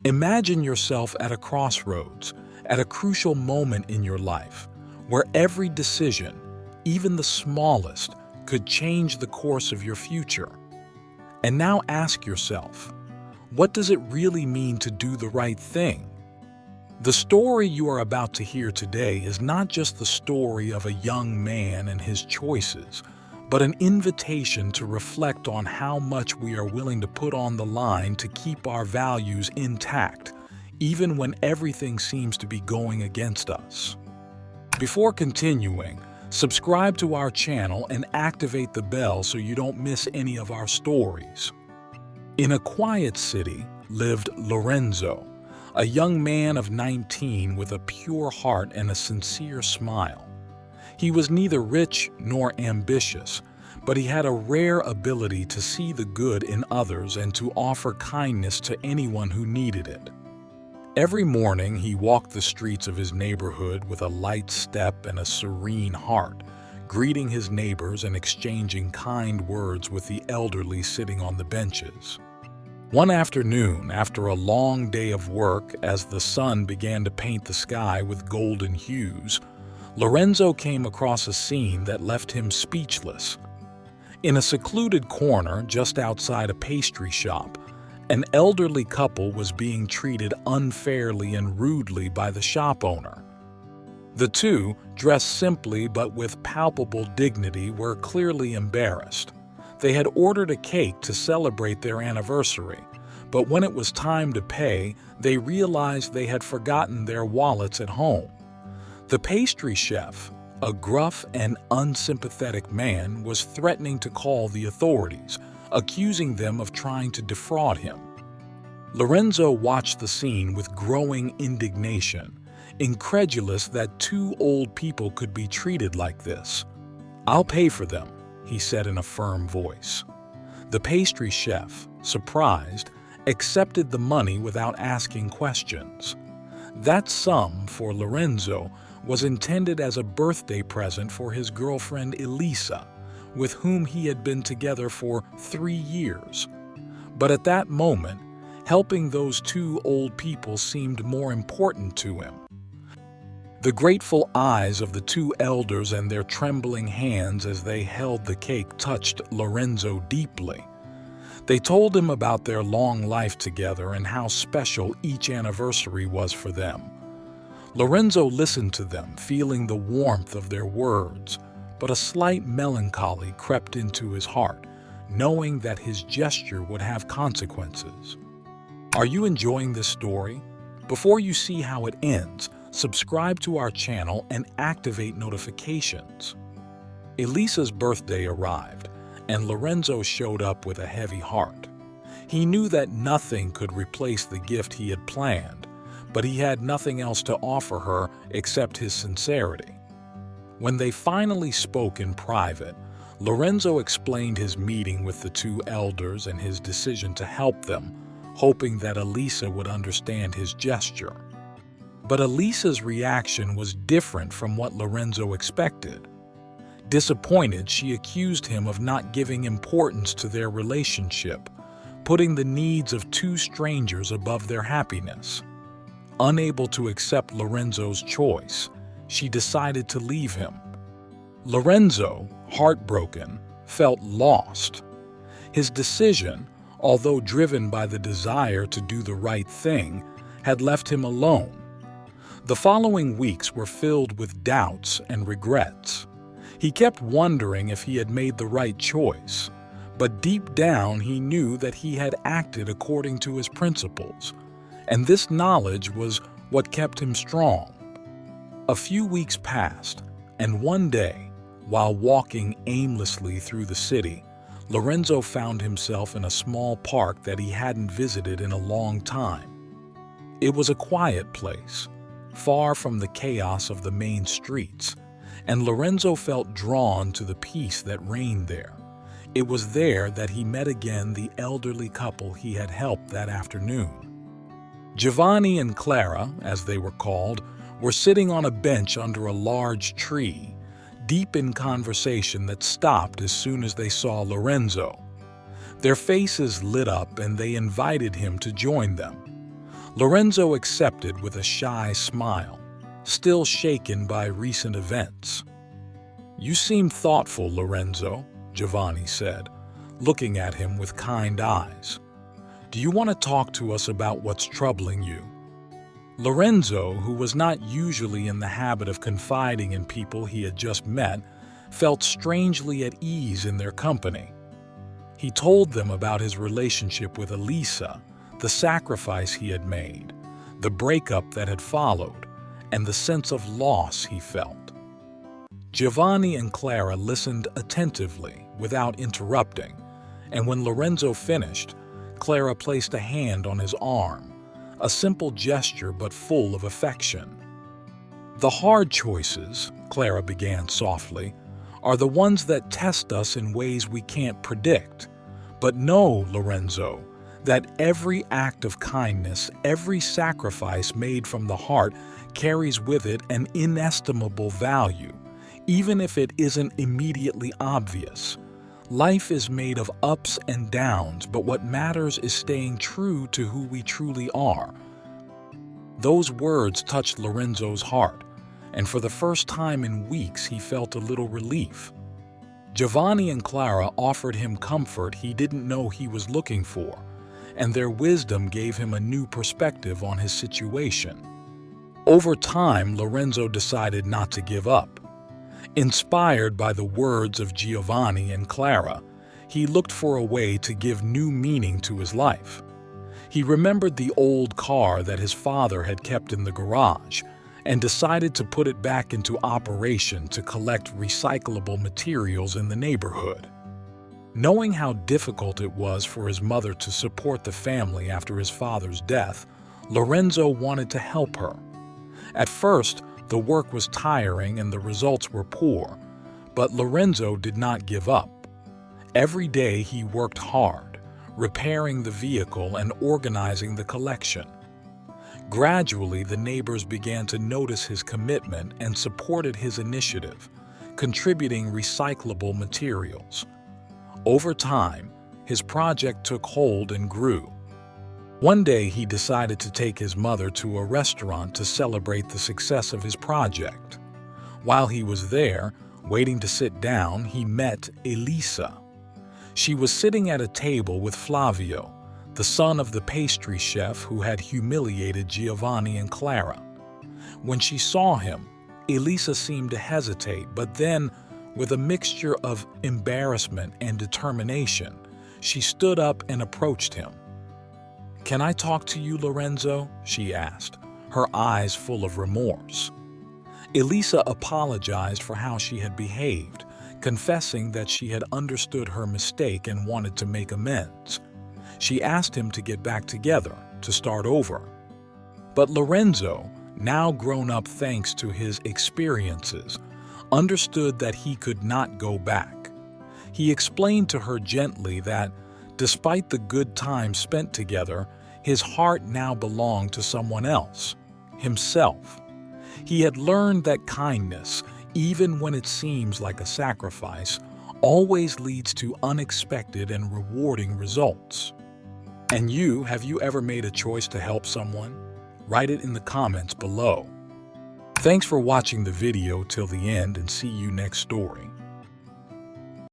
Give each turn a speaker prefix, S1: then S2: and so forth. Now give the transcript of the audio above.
S1: Imagine yourself at a crossroads, at a crucial moment in your life, where every decision, even the smallest, could change the course of your future. And now ask yourself, what does it really mean to do the right thing? The story you are about to hear today is not just the story of a young man and his choices, but an invitation to reflect on how much we are willing to put on the line to keep our values intact, even when everything seems to be going against us. Before continuing, subscribe to our channel and activate the bell so you don't miss any of our stories. In a quiet city lived Lorenzo, a young man of 19 with a pure heart and a sincere smile. He was neither rich nor ambitious, but he had a rare ability to see the good in others and to offer kindness to anyone who needed it. Every morning he walked the streets of his neighborhood with a light step and a serene heart, greeting his neighbors and exchanging kind words with the elderly sitting on the benches. One afternoon, after a long day of work, as the sun began to paint the sky with golden hues, Lorenzo came across a scene that left him speechless. In a secluded corner just outside a pastry shop, an elderly couple was being treated unfairly and rudely by the shop owner. The two, dressed simply but with palpable dignity, were clearly embarrassed. They had ordered a cake to celebrate their anniversary, but when it was time to pay, they realized they had forgotten their wallets at home. The pastry chef, a gruff and unsympathetic man, was threatening to call the authorities, accusing them of trying to defraud him. Lorenzo watched the scene with growing indignation, incredulous that two old people could be treated like this. "I'll pay for them," he said in a firm voice. The pastry chef, surprised, accepted the money without asking questions. That sum, for Lorenzo, was intended as a birthday present for his girlfriend Elisa, with whom he had been together for 3 years. But at that moment, helping those two old people seemed more important to him. The grateful eyes of the two elders and their trembling hands as they held the cake touched Lorenzo deeply. They told him about their long life together and how special each anniversary was for them. Lorenzo listened to them, feeling the warmth of their words, but a slight melancholy crept into his heart, knowing that his gesture would have consequences. Are you enjoying this story? Before you see how it ends, subscribe to our channel and activate notifications. Elisa's birthday arrived, and Lorenzo showed up with a heavy heart. He knew that nothing could replace the gift he had planned, but he had nothing else to offer her except his sincerity. When they finally spoke in private, Lorenzo explained his meeting with the two elders and his decision to help them, hoping that Elisa would understand his gesture. But Elisa's reaction was different from what Lorenzo expected. Disappointed, she accused him of not giving importance to their relationship, putting the needs of two strangers above their happiness. Unable to accept Lorenzo's choice, she decided to leave him. Lorenzo, heartbroken, felt lost. His decision, although driven by the desire to do the right thing, had left him alone. The following weeks were filled with doubts and regrets. He kept wondering if he had made the right choice, but deep down he knew that he had acted according to his principles, and this knowledge was what kept him strong. A few weeks passed, and one day, while walking aimlessly through the city, Lorenzo found himself in a small park that he hadn't visited in a long time. It was a quiet place, far from the chaos of the main streets, and Lorenzo felt drawn to the peace that reigned there. It was there that he met again the elderly couple he had helped that afternoon. Giovanni and Clara, as they were called, were sitting on a bench under a large tree, deep in conversation that stopped as soon as they saw Lorenzo. Their faces lit up and they invited him to join them. Lorenzo accepted with a shy smile, still shaken by recent events. "You seem thoughtful, Lorenzo," Giovanni said, looking at him with kind eyes. "Do you want to talk to us about what's troubling you?" Lorenzo, who was not usually in the habit of confiding in people he had just met, felt strangely at ease in their company. He told them about his relationship with Elisa, the sacrifice he had made, the breakup that had followed, and the sense of loss he felt. Giovanni and Clara listened attentively, without interrupting, and when Lorenzo finished, Clara placed a hand on his arm, a simple gesture but full of affection. "The hard choices," Clara began softly, "are the ones that test us in ways we can't predict. But know, Lorenzo, that every act of kindness, every sacrifice made from the heart carries with it an inestimable value, even if it isn't immediately obvious. Life is made of ups and downs, but what matters is staying true to who we truly are." Those words touched Lorenzo's heart, and for the first time in weeks he felt a little relief. Giovanni and Clara offered him comfort he didn't know he was looking for, and their wisdom gave him a new perspective on his situation. Over time, Lorenzo decided not to give up. Inspired by the words of Giovanni and Clara, he looked for a way to give new meaning to his life. He remembered the old car that his father had kept in the garage and decided to put it back into operation to collect recyclable materials in the neighborhood. Knowing how difficult it was for his mother to support the family after his father's death, Lorenzo wanted to help her. At first, the work was tiring and the results were poor, but Lorenzo did not give up. Every day he worked hard, repairing the vehicle and organizing the collection. Gradually, the neighbors began to notice his commitment and supported his initiative, contributing recyclable materials. Over time, his project took hold and grew. One day, he decided to take his mother to a restaurant to celebrate the success of his project. While he was there, waiting to sit down, he met Elisa. She was sitting at a table with Flavio, the son of the pastry chef who had humiliated Giovanni and Clara. When she saw him, Elisa seemed to hesitate, but then, with a mixture of embarrassment and determination, she stood up and approached him. "Can I talk to you, Lorenzo?" she asked, her eyes full of remorse. Elisa apologized for how she had behaved, confessing that she had understood her mistake and wanted to make amends. She asked him to get back together, to start over. But Lorenzo, now grown up thanks to his experiences, understood that he could not go back. He explained to her gently that, despite the good time spent together, his heart now belonged to someone else, himself. He had learned that kindness, even when it seems like a sacrifice, always leads to unexpected and rewarding results. And you, have you ever made a choice to help someone? Write it in the comments below. Thanks for watching the video till the end, and see you next story.